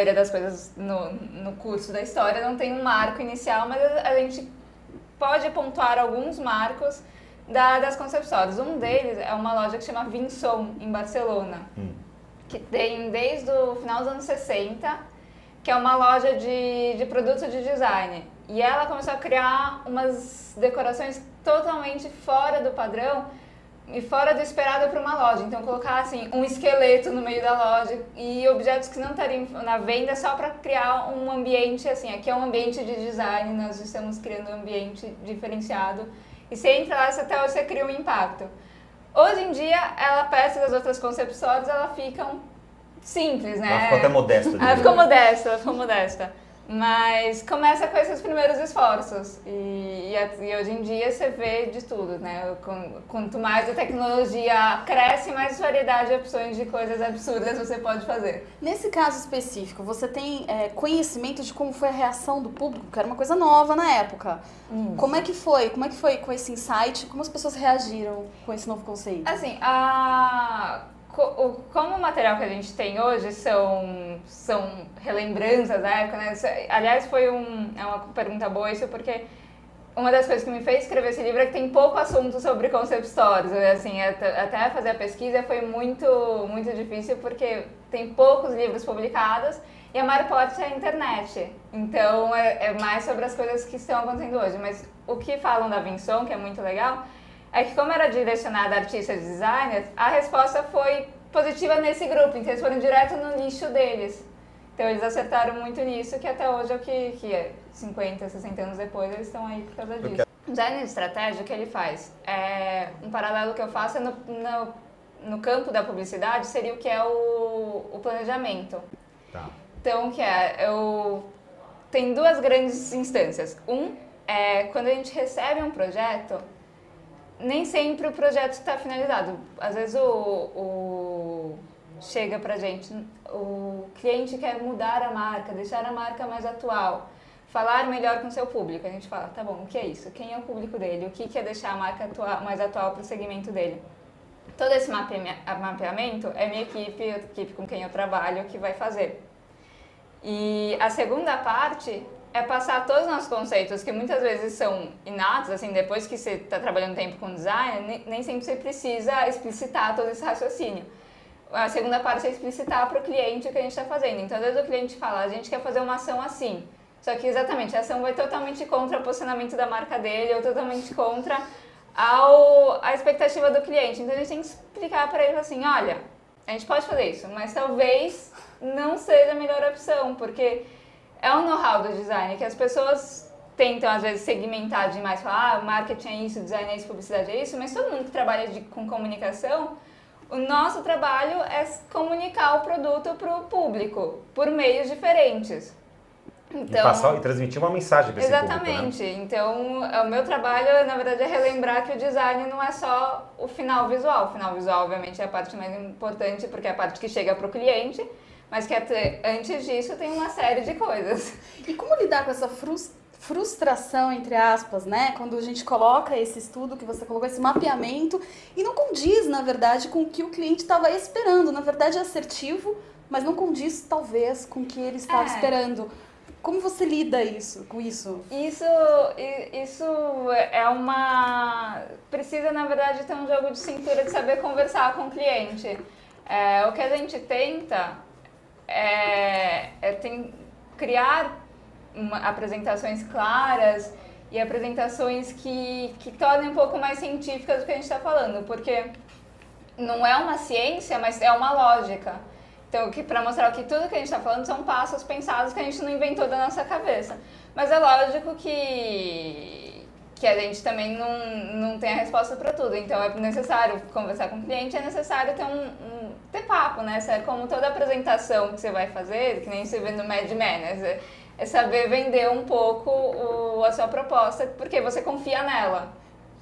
maioria das coisas no curso da história não tem um marco inicial, mas a gente pode pontuar alguns marcos das concept stores. Um deles é uma loja que chama Vinson, em Barcelona, que tem desde o final dos anos 60, que é uma loja de produtos de design. E ela começou a criar umas decorações totalmente fora do padrão e fora do esperado para uma loja. Então, colocar assim, um esqueleto no meio da loja e objetos que não estariam na venda só para criar um ambiente, assim, aqui é um ambiente de design, nós estamos criando um ambiente diferenciado. E você entra lá, até hoje você cria um impacto. Hoje em dia, ela perto das outras concept stores, ela ficam simples, né? Ela ficou até modesta. Ela ficou modesta. Mas começa com esses primeiros esforços e hoje em dia você vê de tudo, né? Quanto mais a tecnologia cresce, mais variedade de opções de coisas absurdas você pode fazer. Nesse caso específico, você tem conhecimento de como foi a reação do público? Que era uma coisa nova na época. Como é que foi? Como é que foi com esse insight? Como as pessoas reagiram com esse novo conceito? Assim, como o material que a gente tem hoje são relembranças da época, né? Aliás, é uma pergunta boa isso, porque uma das coisas que me fez escrever esse livro é que tem pouco assunto sobre concept stores. Assim, até fazer a pesquisa foi muito, muito difícil, porque tem poucos livros publicados e a maior parte é a internet. Então, é mais sobre as coisas que estão acontecendo hoje. Mas o que falam da Vinson, que é muito legal, é que como era direcionada a artistas e designers, a resposta foi positiva nesse grupo, então eles foram direto no nicho deles. Então eles acertaram muito nisso, que até hoje é o que é 50, 60 anos depois, eles estão aí por causa disso. O design de estratégia, o que ele faz? Um paralelo que eu faço é no campo da publicidade, seria o que é o planejamento. Tá. Então, tem duas grandes instâncias. É quando a gente recebe um projeto, nem sempre o projeto está finalizado. Às vezes chega pra gente, o cliente quer mudar a marca, deixar a marca mais atual, falar melhor com o seu público. A gente fala, tá bom, o que é isso? Quem é o público dele? O que é deixar a marca mais atual para o segmento dele? Todo esse mapeamento é minha equipe, a equipe com quem eu trabalho, que vai fazer. E a segunda parte é passar todos os nossos conceitos, que muitas vezes são inatos, assim, depois que você está trabalhando tempo com design, nem sempre você precisa explicitar todo esse raciocínio. A segunda parte é explicitar para o cliente o que a gente está fazendo. Então, às vezes o cliente fala, a gente quer fazer uma ação assim, só que exatamente a ação vai totalmente contra o posicionamento da marca dele ou totalmente contra a expectativa do cliente. Então, a gente tem que explicar para ele assim, olha, a gente pode fazer isso, mas talvez não seja a melhor opção, porque é um know-how do design que as pessoas tentam, às vezes, segmentar demais, falar, marketing é isso, design é isso, publicidade é isso, mas todo mundo que trabalha com comunicação, o nosso trabalho é comunicar o produto para o público, por meios diferentes. Então, e transmitir uma mensagem para esse exatamente. público, né? Então, o meu trabalho, na verdade, é relembrar que o design não é só o final visual. O final visual, obviamente, é a parte mais importante, porque é a parte que chega para o cliente, mas que antes disso tem uma série de coisas. E como lidar com essa frustração, entre aspas, né? Quando a gente coloca esse estudo que você colocou, esse mapeamento, e não condiz, na verdade, com o que o cliente estava esperando. Na verdade, é assertivo, mas não condiz, talvez, com o que ele estava esperando. Como você lida com isso? Isso precisa, na verdade, ter um jogo de cintura de saber conversar com o cliente. O que a gente tenta criar apresentações claras e apresentações que tornem um pouco mais científicas do que a gente está falando, porque não é uma ciência, mas é uma lógica. Então, para mostrar que tudo que a gente está falando são passos pensados que a gente não inventou da nossa cabeça. Mas é lógico que a gente também não tem a resposta para tudo. Então, é necessário conversar com o cliente, é necessário ter papo, né? É como toda apresentação que você vai fazer, que nem você vê no Mad Men, né? É saber vender um pouco a sua proposta, porque você confia nela.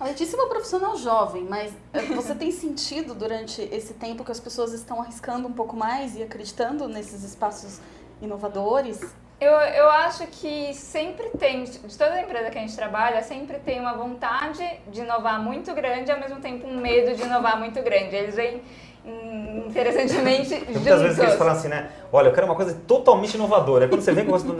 A Letícia é uma profissional jovem, mas você tem sentido durante esse tempo que as pessoas estão arriscando um pouco mais e acreditando nesses espaços inovadores? Eu acho que sempre tem, de toda empresa que a gente trabalha, sempre tem uma vontade de inovar muito grande e ao mesmo tempo um medo de inovar muito grande. Eles vêm interessantemente Tem juntos. muitas vezes que eles falam assim, né? Olha, eu quero uma coisa totalmente inovadora. Aí quando você vem com você não.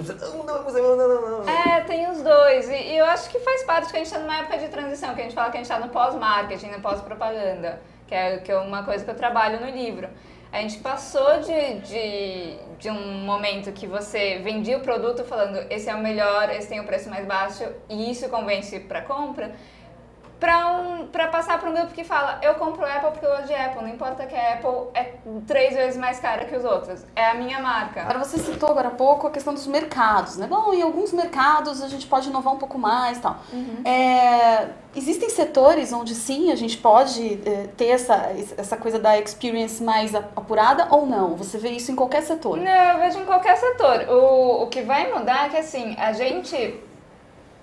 Tem os dois. E eu acho que faz parte que a gente está numa época de transição, que a gente fala que a gente está no pós-marketing, no pós-propaganda, que é uma coisa que eu trabalho no livro. A gente passou de um momento que você vendia o produto falando esse é o melhor, esse tem o preço mais baixo e isso convence para compra, para passar para um grupo que fala eu compro Apple porque eu gosto de Apple, não importa que a Apple é 3 vezes mais cara que os outros, é a minha marca. Agora você citou agora há pouco a questão dos mercados, né? Bom, em alguns mercados a gente pode inovar um pouco mais e tal. Existem setores onde sim a gente pode ter essa coisa da experience mais apurada ou não? Você vê isso em qualquer setor? Não, eu vejo em qualquer setor. O que vai mudar é que assim, a gente...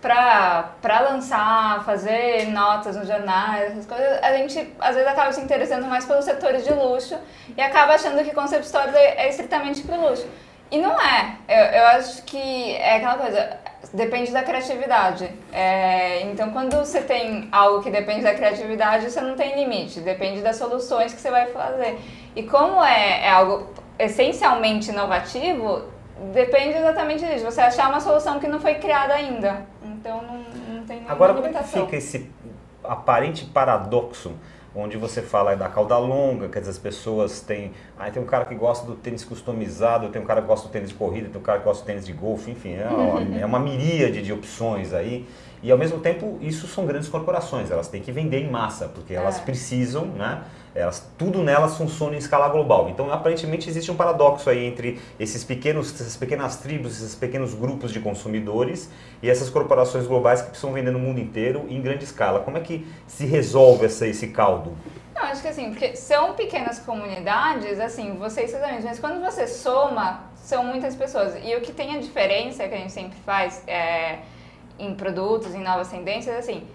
Pra lançar, fazer notas nos jornais, essas coisas, a gente às vezes acaba se interessando mais pelos setores de luxo e acaba achando que concept stores é estritamente pro luxo. E não é. Eu acho que é aquela coisa, depende da criatividade. Então quando você tem algo que depende da criatividade, você não tem limite, depende das soluções que você vai fazer. E como é algo essencialmente inovativo, depende exatamente disso, você achar uma solução que não foi criada ainda. Então não tem nenhuma Agora, como é que limitação. fica esse aparente paradoxo, onde você fala da cauda longa, quer dizer, as pessoas têm... tem um cara que gosta do tênis customizado, tem um cara que gosta do tênis de corrida, tem um cara que gosta do tênis de golfe, enfim, é uma miríade de opções aí. E ao mesmo tempo, isso são grandes corporações, elas têm que vender em massa, porque elas precisam, né? Tudo nelas funciona em escala global. Então, aparentemente, existe um paradoxo aí entre essas pequenas tribos, esses pequenos grupos de consumidores e essas corporações globais que precisam vender no mundo inteiro em grande escala. Como é que se resolve esse caldo? Não, acho que assim, porque são pequenas comunidades, assim, você e seus amigos, mas quando você soma, são muitas pessoas. E o que tem a diferença, que a gente sempre faz em produtos, em novas tendências, assim...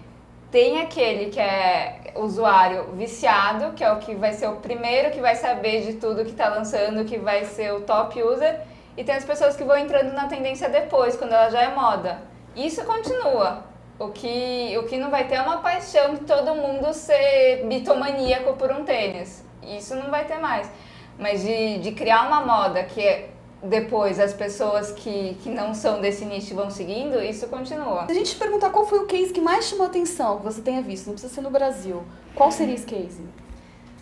Tem aquele que é usuário viciado, que é o que vai ser o primeiro que vai saber de tudo que está lançando, que vai ser o top user. E tem as pessoas que vão entrando na tendência depois, quando ela já é moda. Isso continua. O que não vai ter é uma paixão de todo mundo ser bitomaníaco por um tênis. Isso não vai ter mais. Mas de criar uma moda que depois as pessoas que não são desse nicho vão seguindo, isso continua. Se a gente te perguntar qual foi o case que mais chamou a atenção, que você tenha visto, não precisa ser no Brasil, qual seria esse case?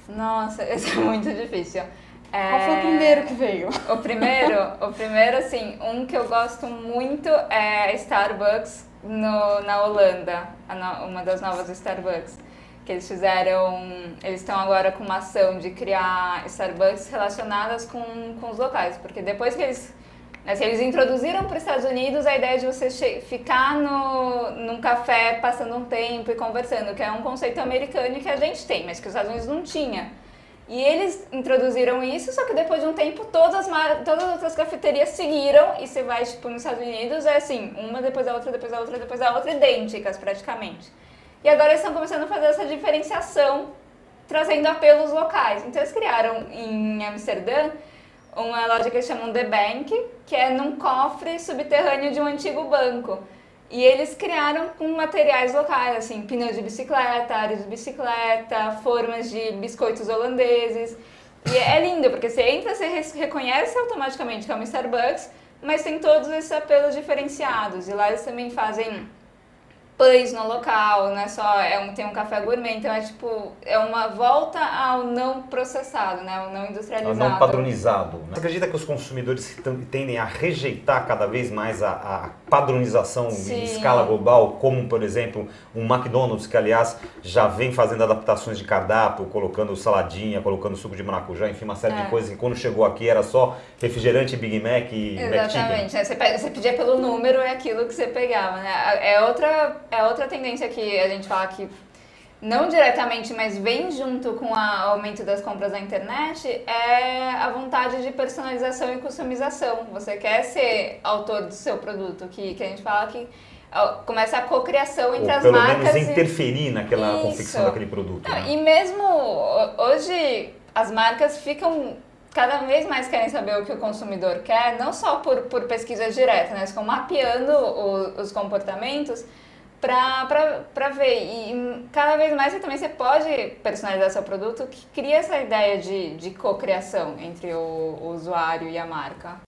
Nossa, esse é muito difícil. Qual foi o primeiro que veio? O primeiro, assim, um que eu gosto muito é a Starbucks na Holanda, uma das novas Starbucks. Que eles estão agora com uma ação de criar Starbucks relacionadas com os locais, porque depois que eles introduziram para os Estados Unidos a ideia de você ficar num café passando um tempo e conversando, que é um conceito americano que a gente tem, mas que os Estados Unidos não tinha. E eles introduziram isso, só que depois de um tempo todas as outras cafeterias seguiram, e você vai tipo, nos Estados Unidos, é assim, uma depois da outra, depois da outra, depois da outra, idênticas praticamente. E agora eles estão começando a fazer essa diferenciação, trazendo apelos locais. Então eles criaram em Amsterdã uma loja que eles chamam The Bank, que é num cofre subterrâneo de um antigo banco. E eles criaram com materiais locais, assim, pneus de bicicleta, ares de bicicleta, formas de biscoitos holandeses. E é lindo, porque você entra, você reconhece automaticamente que é uma Starbucks, mas tem todos esses apelos diferenciados. E lá eles também fazem pães no local, não é só, tem um café gourmet, então é uma volta ao não processado, né, ao não industrializado. Ao não padronizado. Né? Você acredita que os consumidores tendem a rejeitar cada vez mais a padronização em escala global, como, por exemplo, um McDonald's, que, aliás, já vem fazendo adaptações de cardápio, colocando saladinha, colocando suco de maracujá, enfim, uma série de coisas que quando chegou aqui era só refrigerante, Big Mac e Exatamente. Você pedia pelo número, é aquilo que você pegava, né? É outra tendência que a gente fala que não diretamente, mas vem junto com o aumento das compras na internet, é a vontade de personalização e customização. Você quer ser autor do seu produto, que a gente fala que começa a cocriação entre as marcas. Pelo menos interferir naquela confecção daquele produto. Não, né? E mesmo hoje as marcas ficam cada vez mais querem saber o que o consumidor quer, não só por pesquisas diretas, né? Eles ficam mapeando os comportamentos para ver. E cada vez mais você pode personalizar seu produto, que cria essa ideia de cocriação entre o usuário e a marca.